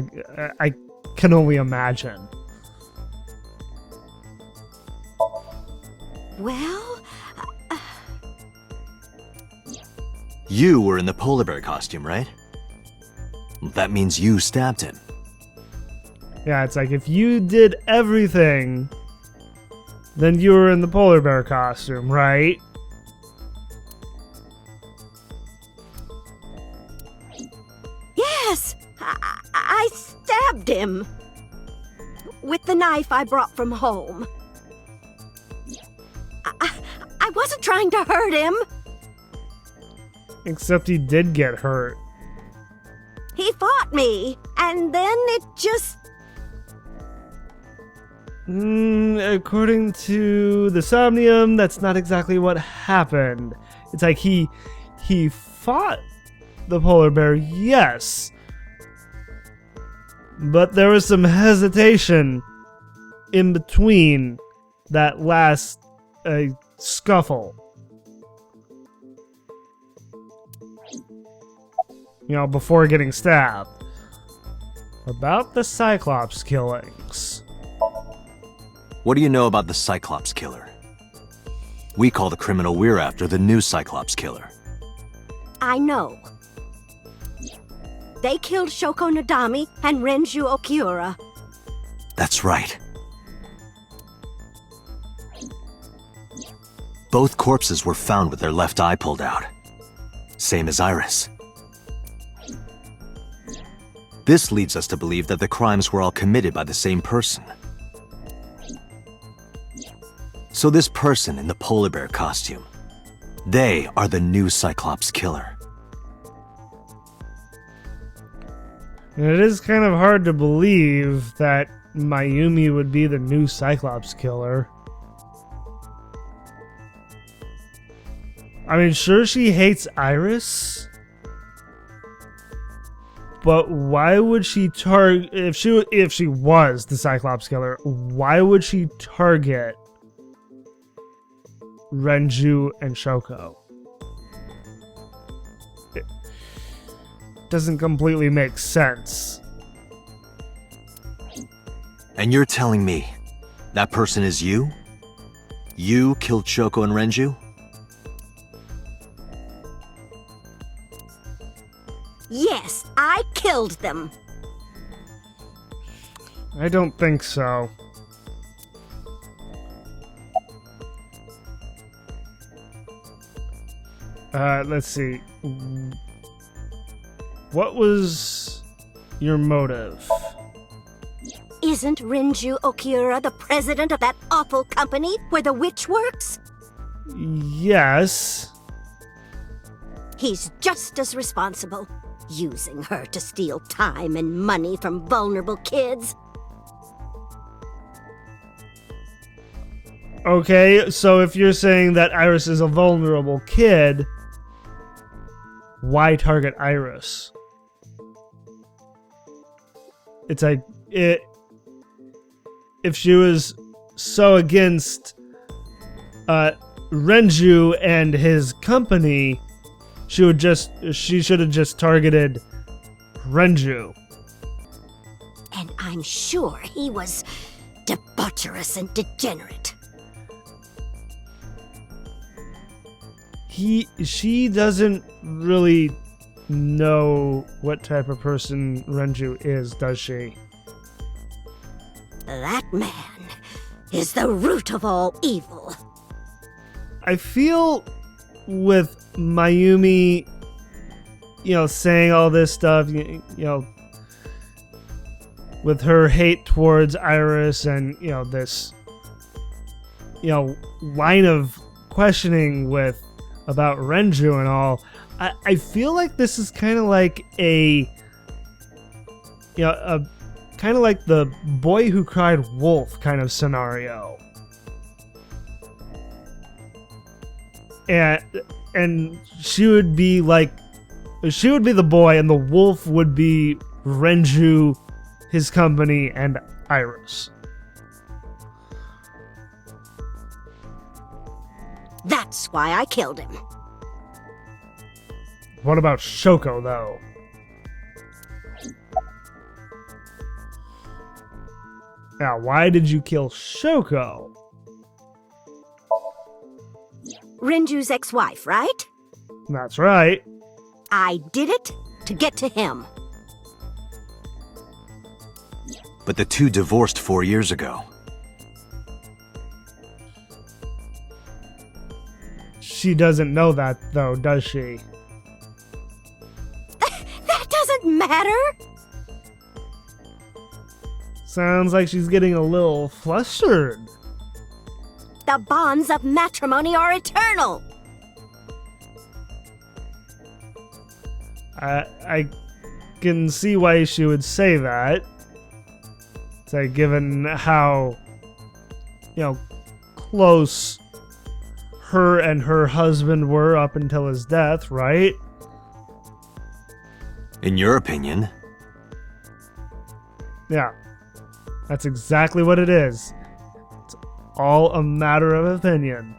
I can only imagine. Well, You were in the polar bear costume, right? That means you stabbed him. Yeah, it's like if you did everything, then you were in the polar bear costume, right? Yes! I stabbed him! With the knife I brought from home. I wasn't trying to hurt him! Except he did get hurt. He fought me, and then it just... According to the Somnium, that's not exactly what happened. It's like he fought the polar bear, yes. But there was some hesitation in between that last scuffle. You know, before getting stabbed. About the Cyclops killings. What do you know about the Cyclops killer? We call the criminal we're after the new Cyclops killer. I know. They killed Shoko Nadami and Renju Okiura. That's right. Both corpses were found with their left eye pulled out. Same as Iris. This leads us to believe that the crimes were all committed by the same person. So this person in the polar bear costume, they are the new Cyclops killer. And it is kind of hard to believe that Mayumi would be the new Cyclops killer. I mean, sure, she hates Iris, but why would she target, if she was the Cyclops killer, why would she target Renju and Shoko? It doesn't completely make sense. And you're telling me that person is you? You killed Shoko and Renju? Yes, I killed them. I don't think so. Let's see. What was your motive? Isn't Renju Okiura the president of that awful company where the witch works? Yes. He's just as responsible, using her to steal time and money from vulnerable kids. Okay, so if you're saying that Iris is a vulnerable kid, why target Iris? It's like, if she was so against Renju and his company, she should have just targeted Renju. And I'm sure he was debaucherous and degenerate. She doesn't really know what type of person Renju is, does she? That man is the root of all evil. I feel with Mayumi, saying all this stuff, with her hate towards Iris and, this, line of questioning about Renju and all, I feel like this is kind of like kind of like the boy who cried wolf kind of scenario. And she would be the boy, and the wolf would be Renju, his company, and Iris. That's why I killed him. What about Shoko, though? Now, why did you kill Shoko? Renju's ex-wife, right? That's right. I did it to get to him. but the two divorced 4 years ago. She doesn't know that, though, does she? That doesn't matter. Sounds like she's getting a little flustered. The bonds of matrimony are eternal. I can see why she would say that. It's like, given how, close her and her husband were up until his death, right? In your opinion? Yeah. That's exactly what it is. It's all a matter of opinion.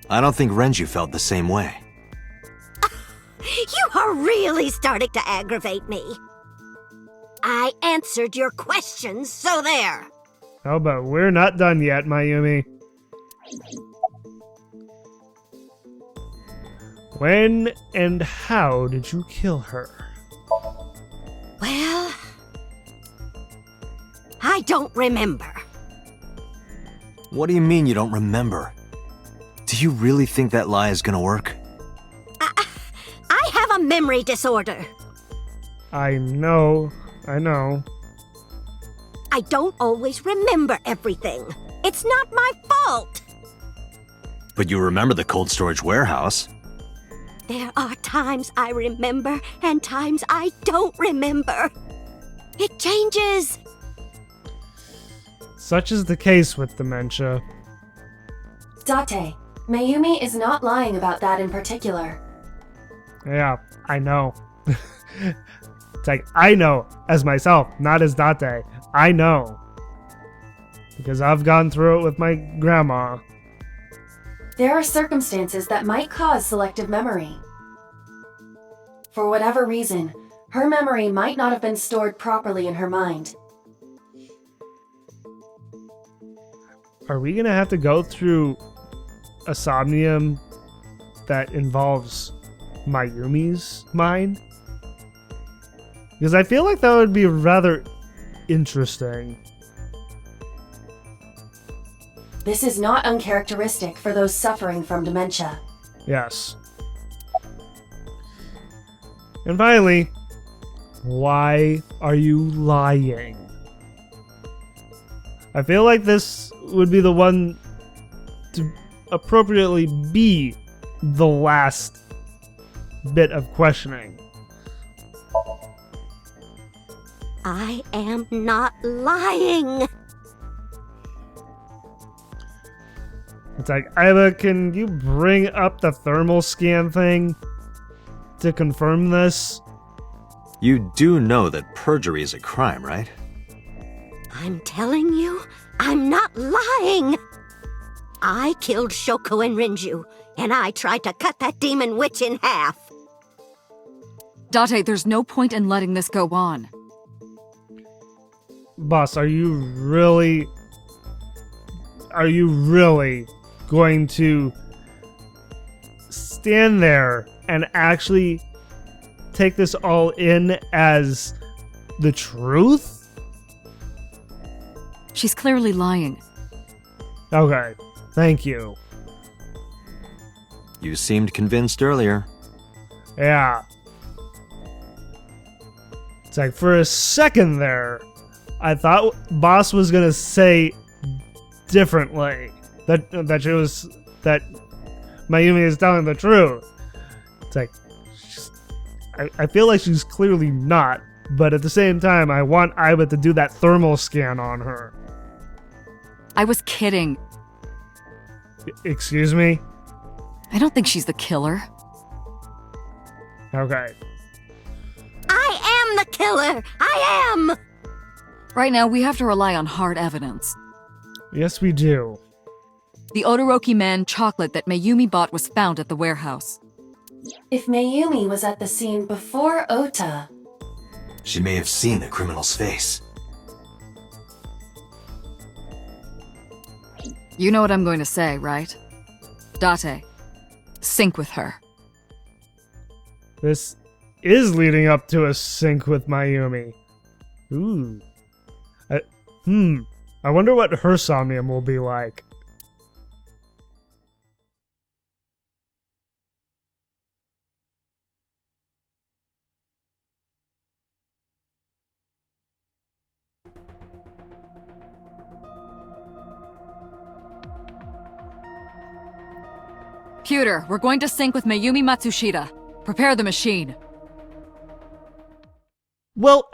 I don't think Renju felt the same way. You are really starting to aggravate me. I answered your questions, so there. Oh, but we're not done yet, Mayumi. When and how did you kill her? Well, I don't remember. What do you mean you don't remember? Do you really think that lie is gonna work? I have a memory disorder. I know. I don't always remember everything. It's not my fault. But you remember the cold storage warehouse. There are times I remember and times I don't remember. It changes. Such is the case with dementia. Date, Mayumi is not lying about that in particular. Yeah, I know. It's like, I know as myself, not as Date. I know. Because I've gone through it with my grandma. There are circumstances that might cause selective memory. For whatever reason, her memory might not have been stored properly in her mind. Are we gonna have to go through a Somnium that involves Mayumi's mind? Because I feel like that would be rather interesting. This is not uncharacteristic for those suffering from dementia. Yes. And finally, why are you lying? I feel like this would be the one to appropriately be the last bit of questioning. I am not lying. It's like, Iva, can you bring up the thermal scan thing to confirm this? You do know that perjury is a crime, right? I'm telling you, I'm not lying. I killed Shoko and Renju, and I tried to cut that demon witch in half. Date, there's no point in letting this go on. Boss, are you really going to stand there and actually take this all in as the truth? She's clearly lying. Okay, thank you. You seemed convinced earlier. Yeah. It's like, for a second there, I thought Boss was gonna say differently. That Mayumi is telling the truth. It's like, I feel like she's clearly not, but at the same time, I want Iba to do that thermal scan on her. I was kidding. Excuse me? I don't think she's the killer. Okay. I am the killer! I am! Right now, we have to rely on hard evidence. Yes, we do. The Odoroki-man chocolate that Mayumi bought was found at the warehouse. If Mayumi was at the scene before Ota, She may have seen the criminal's face. You know what I'm going to say, right? Date, sync with her. This is leading up to a sync with Mayumi. Ooh. I wonder what her Somnium will be like. Computer, we're going to sync with Mayumi Matsushita. Prepare the machine. Well,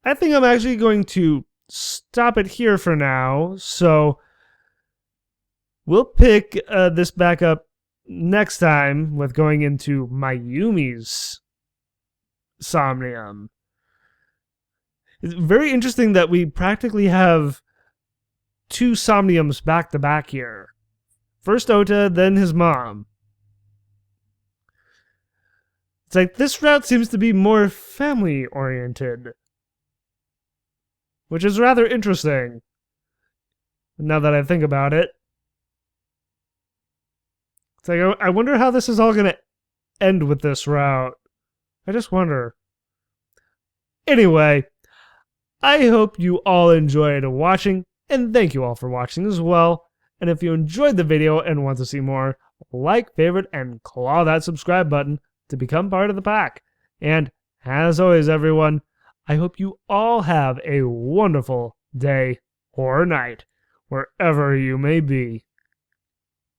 I think I'm actually going to stop it here for now, so we'll pick this back up next time with going into Mayumi's Somnium. It's very interesting that we practically have two Somniums back to back here. First Ota, then his mom. It's like this route seems to be more family-oriented, which is rather interesting, now that I think about it. It's like, I wonder how this is all going to end with this route. I just wonder. Anyway, I hope you all enjoyed watching, and thank you all for watching as well. And if you enjoyed the video and want to see more, like, favorite, and claw that subscribe button to become part of the pack. And as always, everyone, I hope you all have a wonderful day or night, wherever you may be.